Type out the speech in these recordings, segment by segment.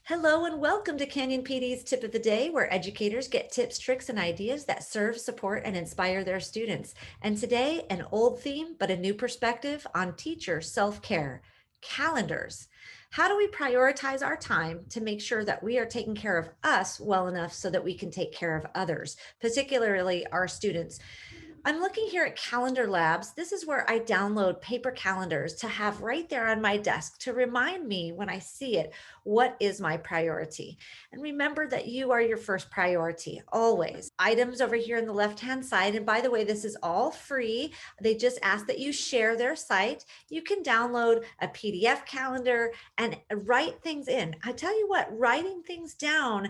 Hello and welcome to Canyon PD's Tip of the Day, where educators get tips, tricks, and ideas that serve, support, and inspire their students. And today, an old theme, but a new perspective on teacher self care calendars. How do we prioritize our time to make sure that we are taking care of us well enough so that we can take care of others, particularly our students? I'm looking here at Calendar Labs. This is where I download paper calendars to have right there on my desk to remind me when I see it, what is my priority? And remember that you are your first priority always. Items over here on the left-hand side. And by the way, this is all free. They just ask that you share their site. You can download a PDF calendar and write things in. I tell you what, writing things down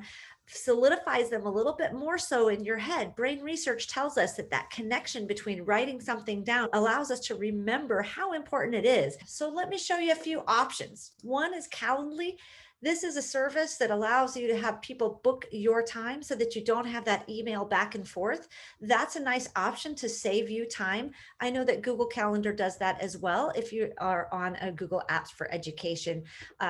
solidifies them a little bit more so in your head. Brain research tells us that that connection between writing something down allows us to remember how important it is. So let me show you a few options. One is Calendly. This is a service that allows you to have people book your time so that you don't have that email back and forth. That's a nice option to save you time. I know that Google Calendar does that as well if you are on a Google Apps for Education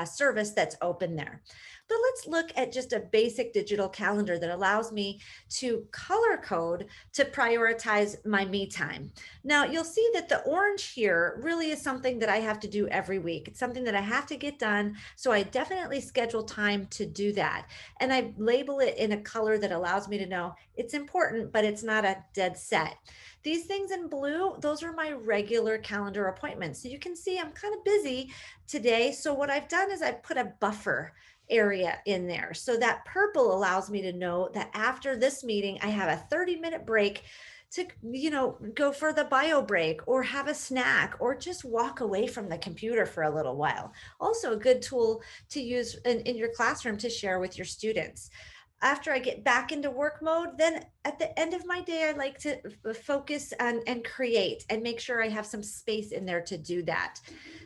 service that's open there. But let's look at just a basic digital calendar that allows me to color code to prioritize my me time. Now, you'll see that the orange here really is something that I have to do every week. It's something that I have to get done. So I definitely schedule time to do that. And I label it in a color that allows me to know it's important, but it's not a dead set. These things in blue, those are my regular calendar appointments. So you can see I'm kind of busy today. So what I've done is I've put a buffer area in there. So that purple allows me to know that after this meeting, I have a 30-minute break to, go for the bio break or have a snack or just walk away from the computer for a little while. Also a good tool to use in your classroom to share with your students. After I get back into work mode, then at the end of my day, I like to focus and create and make sure I have some space in there to do that.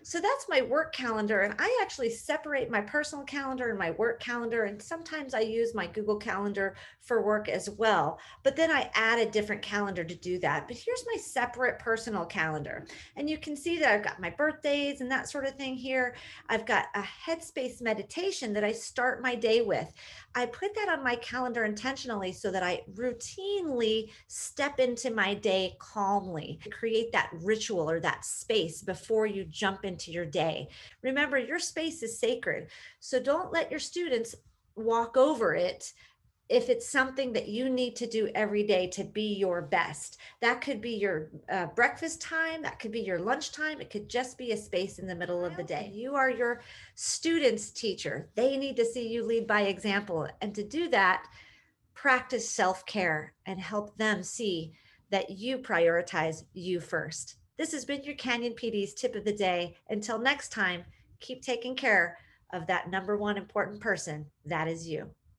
So that's my work calendar. And I actually separate my personal calendar and my work calendar. And sometimes I use my Google Calendar for work as well. But then I add a different calendar to do that. But here's my separate personal calendar. And you can see that I've got my birthdays and that sort of thing here. I've got a headspace meditation that I start my day with. I put that on my calendar intentionally so that I routinely step into my day calmly, create that ritual or that space before you jump into your day. Remember, your space is sacred. So don't let your students walk over it if it's something that you need to do every day to be your best. That could be your breakfast time, that could be your lunch time, it could just be a space in the middle of the day. You are your students' teacher. They need to see you lead by example. And to do that, practice self care and help them see that you prioritize you first. This has been your Canyon PD's tip of the day. Until next time, keep taking care of that number one important person. That is you.